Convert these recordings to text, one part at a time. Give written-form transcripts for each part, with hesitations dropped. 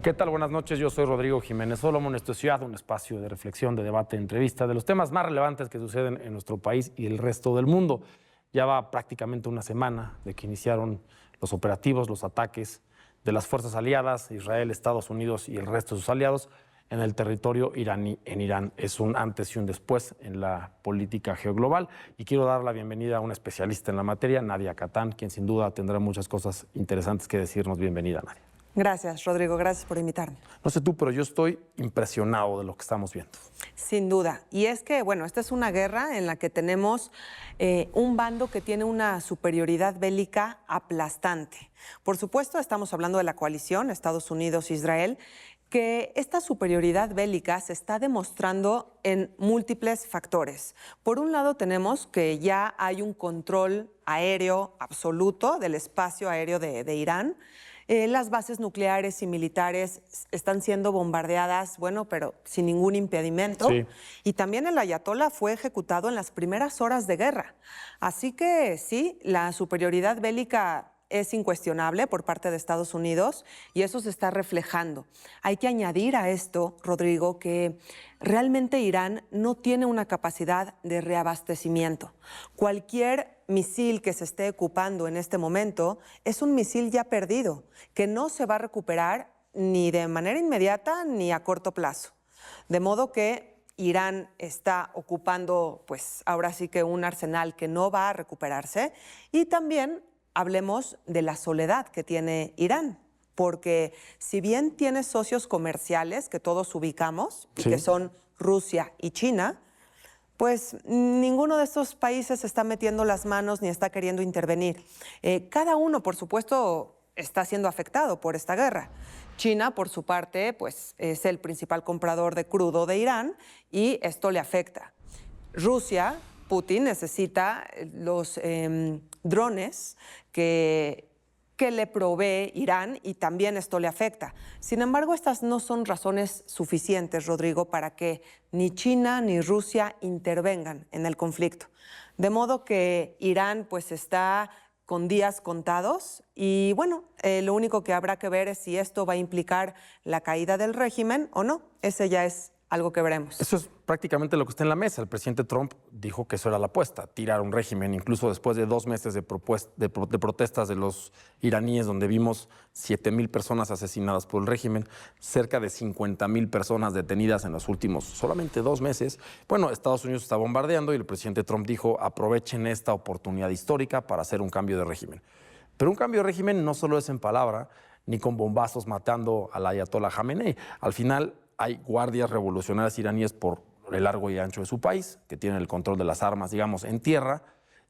¿Qué tal? Buenas noches, yo soy Rodrigo Jiménez Solomon. Esto es Ciudad, un espacio de reflexión, de debate, de entrevista, de los temas más relevantes que suceden en nuestro país y el resto del mundo. Ya va prácticamente una semana de que iniciaron los operativos, los ataques de las fuerzas aliadas, Israel, Estados Unidos y el resto de sus aliados, en el territorio iraní en Irán. Es un antes y un después en la política geoglobal. Y quiero dar la bienvenida a una especialista en la materia, Nadia Kattan, quien sin duda tendrá muchas cosas interesantes que decirnos. Bienvenida, Nadia. Gracias, Rodrigo. Gracias por invitarme. No sé tú, pero yo estoy impresionado de lo que estamos viendo. Sin duda. Y es que, bueno, esta es una guerra en la que tenemos un bando que tiene una superioridad bélica aplastante. Por supuesto, estamos hablando de la coalición Estados Unidos-Israel, que esta superioridad bélica se está demostrando en múltiples factores. Por un lado, tenemos que ya hay un control aéreo absoluto del espacio aéreo de Irán. Las bases nucleares y militares están siendo bombardeadas, bueno, pero sin ningún impedimento. Sí. Y también el ayatolá fue ejecutado en las primeras horas de guerra. Así que sí, la superioridad bélica es incuestionable por parte de Estados Unidos y eso se está reflejando. Hay que añadir a esto, Rodrigo, que realmente Irán no tiene una capacidad de reabastecimiento. Cualquier misil que se esté ocupando en este momento es un misil ya perdido, que no se va a recuperar ni de manera inmediata ni a corto plazo. De modo que Irán está ocupando, pues ahora sí que un arsenal que no va a recuperarse. Y también hablemos de la soledad que tiene Irán, porque si bien tiene socios comerciales que todos ubicamos, Sí, que son Rusia y China, pues ninguno de estos países está metiendo las manos ni está queriendo intervenir. Cada uno, por supuesto, está siendo afectado por esta guerra. China, por su parte, pues es el principal comprador de crudo de Irán y esto le afecta. Rusia, Putin necesita los drones que le provee Irán y también esto le afecta. Sin embargo, estas no son razones suficientes, Rodrigo, para que ni China ni Rusia intervengan en el conflicto. De modo que Irán pues está con días contados y bueno, lo único que habrá que ver es si esto va a implicar la caída del régimen o no. Ese ya es algo que veremos. Eso es prácticamente lo que está en la mesa. El presidente Trump dijo que eso era la apuesta, tirar un régimen, incluso después de 2 meses de protestas de los iraníes, donde vimos 7,000 personas asesinadas por el régimen, cerca de 50,000 personas detenidas en los últimos solamente 2 meses. Bueno, Estados Unidos está bombardeando y el presidente Trump dijo, aprovechen esta oportunidad histórica para hacer un cambio de régimen. Pero un cambio de régimen no solo es en palabra, ni con bombazos matando al ayatolá Jamenei. Al final hay guardias revolucionarias iraníes por el largo y ancho de su país, que tienen el control de las armas, digamos, en tierra,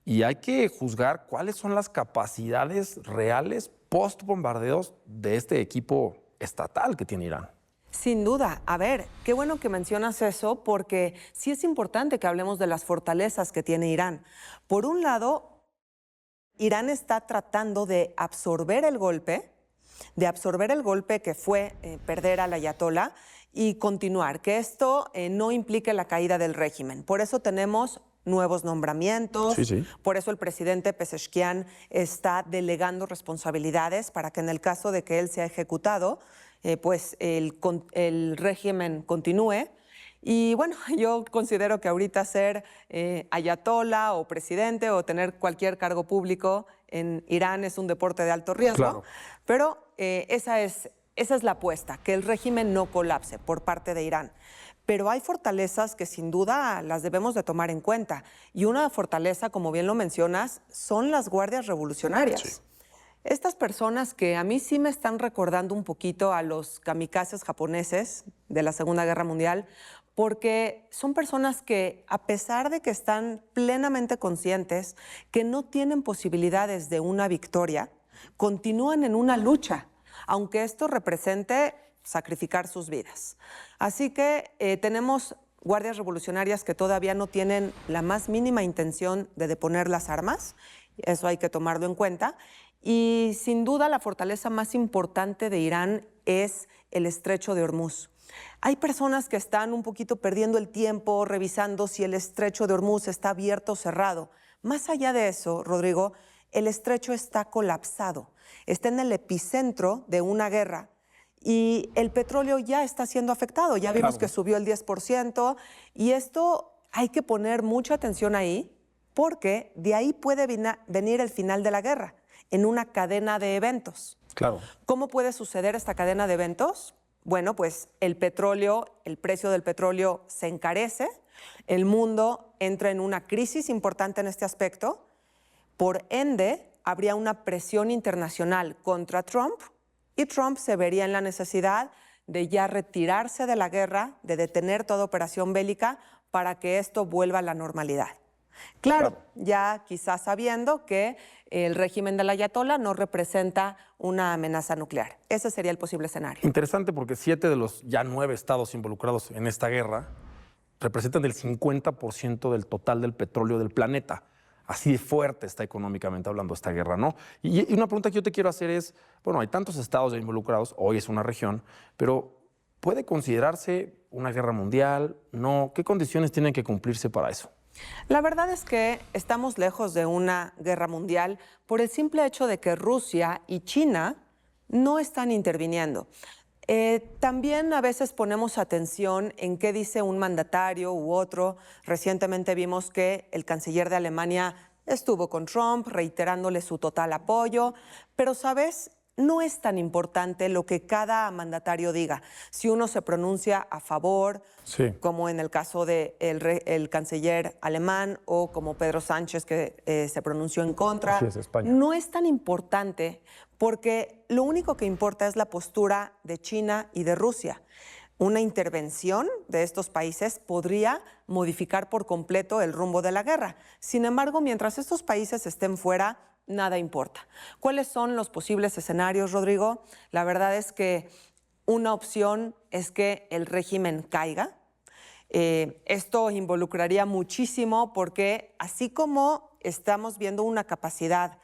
y hay que juzgar cuáles son las capacidades reales post-bombardeos de este equipo estatal que tiene Irán. Sin duda. A ver, qué bueno que mencionas eso, porque sí es importante que hablemos de las fortalezas que tiene Irán. Por un lado, Irán está tratando de absorber el golpe que fue perder al ayatolá y continuar, que esto no implique la caída del régimen. Por eso tenemos nuevos nombramientos, por eso el presidente Pezeshkian está delegando responsabilidades para que en el caso de que él sea ejecutado, pues el régimen continúe. Y bueno, yo considero que ahorita ser ayatolá o presidente o tener cualquier cargo público en Irán es un deporte de alto riesgo, Claro. Pero esa es la apuesta, que el régimen no colapse por parte de Irán. Pero hay fortalezas que sin duda las debemos de tomar en cuenta. Y una fortaleza, como bien lo mencionas, son las guardias revolucionarias. Sí. Estas personas que a mí sí me están recordando un poquito a los kamikazes japoneses de la Segunda Guerra Mundial, porque son personas que, a pesar de que están plenamente conscientes que no tienen posibilidades de una victoria, continúan en una lucha, aunque esto represente sacrificar sus vidas. Así que tenemos guardias revolucionarias que todavía no tienen la más mínima intención de deponer las armas, eso hay que tomarlo en cuenta, y sin duda la fortaleza más importante de Irán es el estrecho de Hormuz. Hay personas que están un poquito perdiendo el tiempo revisando si el estrecho de Hormuz está abierto o cerrado. Más allá de eso, Rodrigo, el estrecho está colapsado, está en el epicentro de una guerra y el petróleo ya está siendo afectado. Ya vimos Claro. que subió el 10% y esto hay que poner mucha atención ahí porque de ahí puede venir el final de la guerra en una cadena de eventos. Claro. ¿Cómo puede suceder esta cadena de eventos? Bueno, pues el petróleo, el precio del petróleo se encarece, el mundo entra en una crisis importante en este aspecto, por ende habría una presión internacional contra Trump y Trump se vería en la necesidad de ya retirarse de la guerra, de detener toda operación bélica para que esto vuelva a la normalidad. Claro, ya quizás sabiendo que el régimen del ayatolá no representa una amenaza nuclear. Ese sería el posible escenario. Interesante porque 7 de los ya 9 estados involucrados en esta guerra representan el 50% del total del petróleo del planeta. Así de fuerte está económicamente hablando esta guerra, ¿no? Y una pregunta que yo te quiero hacer es, bueno, hay tantos estados ya involucrados, hoy es una región, pero ¿puede considerarse una guerra mundial? ¿No? ¿Qué condiciones tienen que cumplirse para eso? La verdad es que estamos lejos de una guerra mundial por el simple hecho de que Rusia y China no están interviniendo. También a veces ponemos atención en qué dice un mandatario u otro. Recientemente vimos que el canciller de Alemania estuvo con Trump reiterándole su total apoyo, pero, ¿sabes? No es tan importante lo que cada mandatario diga. Si uno se pronuncia a favor, Sí. como en el caso del canciller alemán o como Pedro Sánchez que se pronunció en contra, Así es, España. no es tan importante porque lo único que importa es la postura de China y de Rusia. Una intervención de estos países podría modificar por completo el rumbo de la guerra. Sin embargo, mientras estos países estén fuera, nada importa. ¿Cuáles son los posibles escenarios, Rodrigo? La verdad es que una opción es que el régimen caiga. Esto involucraría muchísimo porque así como estamos viendo una capacidad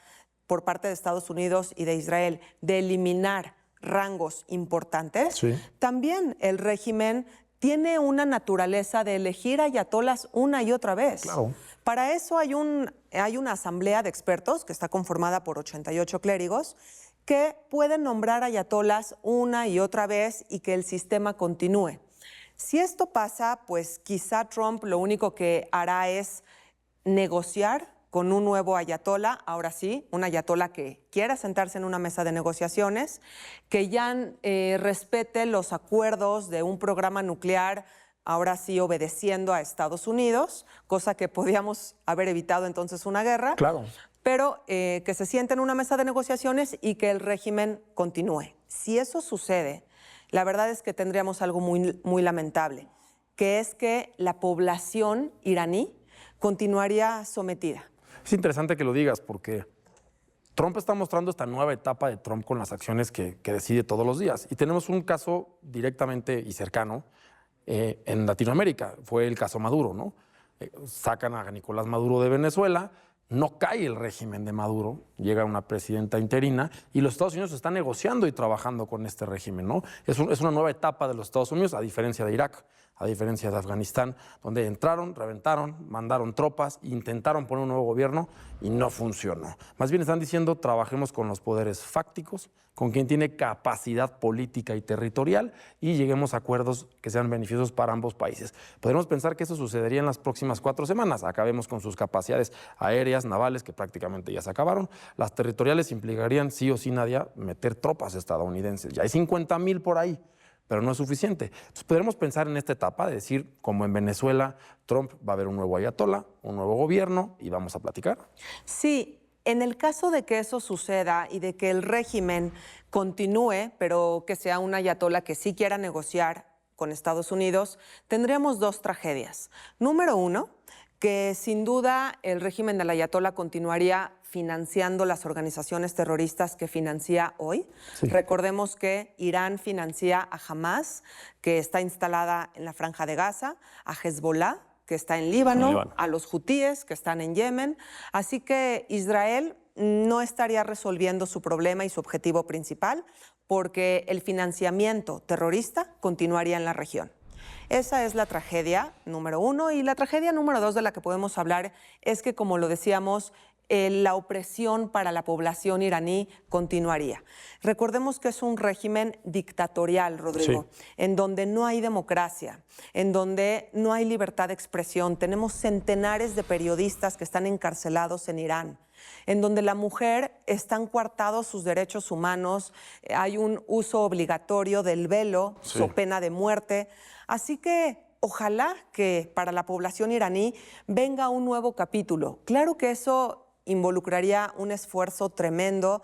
por parte de Estados Unidos y de Israel de eliminar rangos importantes, Sí. también el régimen tiene una naturaleza de elegir ayatolas una y otra vez. Claro. Para eso hay una asamblea de expertos que está conformada por 88 clérigos que pueden nombrar ayatolas una y otra vez y que el sistema continúe. Si esto pasa, pues quizá Trump lo único que hará es negociar con un nuevo ayatola, ahora sí, un ayatola que quiera sentarse en una mesa de negociaciones, que ya respete los acuerdos de un programa nuclear, ahora sí obedeciendo a Estados Unidos, cosa que podíamos haber evitado entonces una guerra. Claro. Pero que se siente en una mesa de negociaciones y que el régimen continúe. Si eso sucede, la verdad es que tendríamos algo muy, muy lamentable, que es que la población iraní continuaría sometida. Es interesante que lo digas porque Trump está mostrando esta nueva etapa de Trump con las acciones que decide todos los días. Y tenemos un caso directamente y cercano en Latinoamérica. Fue el caso Maduro, ¿no? Sacan a Nicolás Maduro de Venezuela, no cae el régimen de Maduro, llega una presidenta interina y los Estados Unidos están negociando y trabajando con este régimen, ¿no? Es una nueva etapa de los Estados Unidos, a diferencia de Irak, a diferencia de Afganistán, donde entraron, reventaron, mandaron tropas, intentaron poner un nuevo gobierno y no funcionó. Más bien están diciendo, trabajemos con los poderes fácticos, con quien tiene capacidad política y territorial y lleguemos a acuerdos que sean beneficiosos para ambos países. Podemos pensar que eso sucedería en las próximas 4 semanas. Acabemos con sus capacidades aéreas, navales, que prácticamente ya se acabaron. Las territoriales implicarían sí o sí, Nadia, meter tropas estadounidenses. Ya hay 50,000 por ahí, pero no es suficiente. Entonces, podremos pensar en esta etapa de decir, como en Venezuela, Trump va a haber un nuevo ayatolá, un nuevo gobierno y vamos a platicar. Sí, en el caso de que eso suceda y de que el régimen continúe, pero que sea un ayatolá que sí quiera negociar con Estados Unidos, tendríamos 2 tragedias. Número 1, que sin duda el régimen del ayatolá continuaría financiando las organizaciones terroristas que financia hoy. Sí. Recordemos que Irán financia a Hamas, que está instalada en la Franja de Gaza, a Hezbollah, que está en Líbano, a los hutíes, que están en Yemen. Así que Israel no estaría resolviendo su problema y su objetivo principal porque el financiamiento terrorista continuaría en la región. Esa es la tragedia número 1. Y la tragedia número 2 de la que podemos hablar es que, como lo decíamos, la opresión para la población iraní continuaría. Recordemos que es un régimen dictatorial, Rodrigo, Sí. en donde no hay democracia, en donde no hay libertad de expresión. Tenemos centenares de periodistas que están encarcelados en Irán, en donde la mujer están coartados sus derechos humanos, hay un uso obligatorio del velo, Sí. so pena de muerte. Así que ojalá que para la población iraní venga un nuevo capítulo. Claro que eso involucraría un esfuerzo tremendo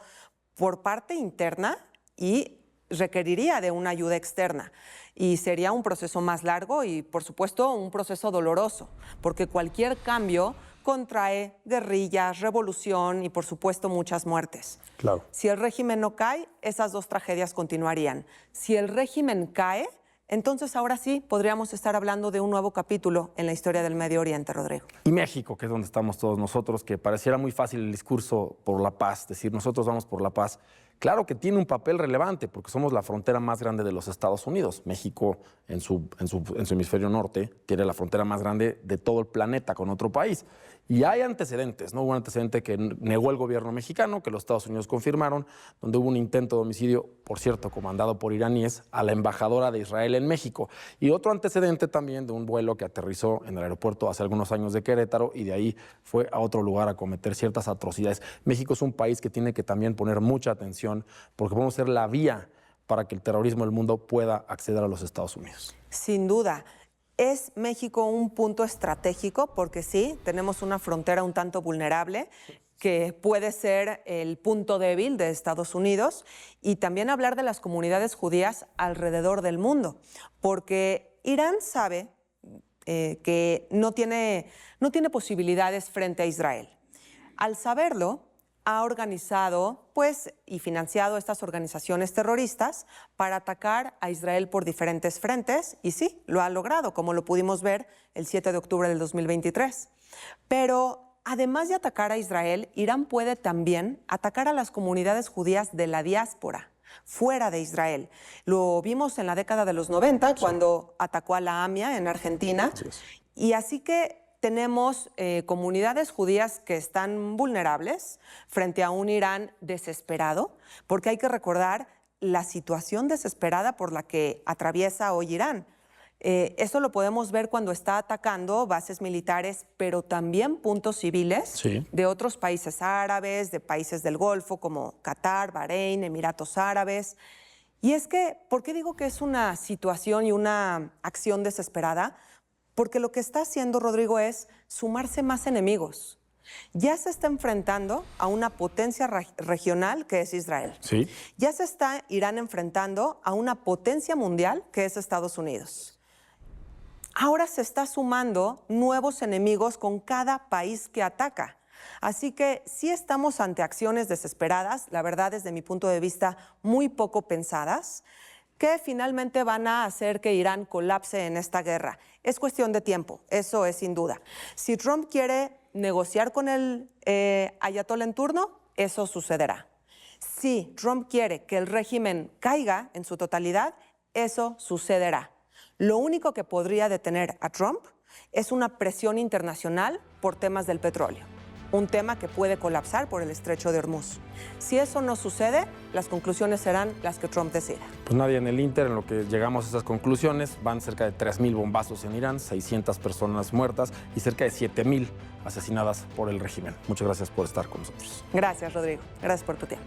por parte interna y requeriría de una ayuda externa. Y sería un proceso más largo y, por supuesto, un proceso doloroso, porque cualquier cambio contrae guerrillas, revolución y, por supuesto, muchas muertes. Claro. Si el régimen no cae, esas dos tragedias continuarían. Si el régimen cae, entonces ahora sí podríamos estar hablando de un nuevo capítulo en la historia del Medio Oriente, Rodrigo. Y México, que es donde estamos todos nosotros, que pareciera muy fácil el discurso por la paz, decir nosotros vamos por la paz. Claro que tiene un papel relevante porque somos la frontera más grande de los Estados Unidos. México, en su hemisferio norte, tiene la frontera más grande de todo el planeta con otro país. Y hay antecedentes, ¿no? Hubo un antecedente que negó el gobierno mexicano, que los Estados Unidos confirmaron, donde hubo un intento de homicidio, por cierto, comandado por iraníes, a la embajadora de Israel en México. Y otro antecedente también de un vuelo que aterrizó en el aeropuerto hace algunos años de Querétaro y de ahí fue a otro lugar a cometer ciertas atrocidades. México es un país que tiene que también poner mucha atención porque podemos ser la vía para que el terrorismo del mundo pueda acceder a los Estados Unidos. Sin duda. ¿Es México un punto estratégico? Porque sí, tenemos una frontera un tanto vulnerable que puede ser el punto débil de Estados Unidos, y también hablar de las comunidades judías alrededor del mundo, porque Irán sabe que no tiene posibilidades frente a Israel. Al saberlo, ha organizado y financiado estas organizaciones terroristas para atacar a Israel por diferentes frentes, y sí, lo ha logrado, como lo pudimos ver el 7 de octubre del 2023. Pero además de atacar a Israel, Irán puede también atacar a las comunidades judías de la diáspora, fuera de Israel. Lo vimos en la década de los 90, cuando atacó a la AMIA en Argentina. Así es. Y así que tenemos comunidades judías que están vulnerables frente a un Irán desesperado, porque hay que recordar la situación desesperada por la que atraviesa hoy Irán. Eso lo podemos ver cuando está atacando bases militares, pero también puntos civiles Sí. de otros países árabes, de países del Golfo como Qatar, Bahrein, Emiratos Árabes. Y es que, ¿por qué digo que es una situación y una acción desesperada? Porque lo que está haciendo, Rodrigo, es sumarse más enemigos. Ya se está enfrentando a una potencia regional que es Israel. Sí. Ya se está Irán enfrentando a una potencia mundial que es Estados Unidos. Ahora se está sumando nuevos enemigos con cada país que ataca. Así que sí estamos ante acciones desesperadas, la verdad, desde mi punto de vista, muy poco pensadas, que finalmente van a hacer que Irán colapse en esta guerra. Es cuestión de tiempo, eso es sin duda. Si Trump quiere negociar con el ayatolá en turno, eso sucederá. Si Trump quiere que el régimen caiga en su totalidad, eso sucederá. Lo único que podría detener a Trump es una presión internacional por temas del petróleo, un tema que puede colapsar por el estrecho de Hormuz. Si eso no sucede, las conclusiones serán las que Trump decida. Pues nadie en el Inter, en lo que llegamos a esas conclusiones, van cerca de 3,000 bombazos en Irán, 600 personas muertas y cerca de 7,000 asesinadas por el régimen. Muchas gracias por estar con nosotros. Gracias, Rodrigo. Gracias por tu tiempo.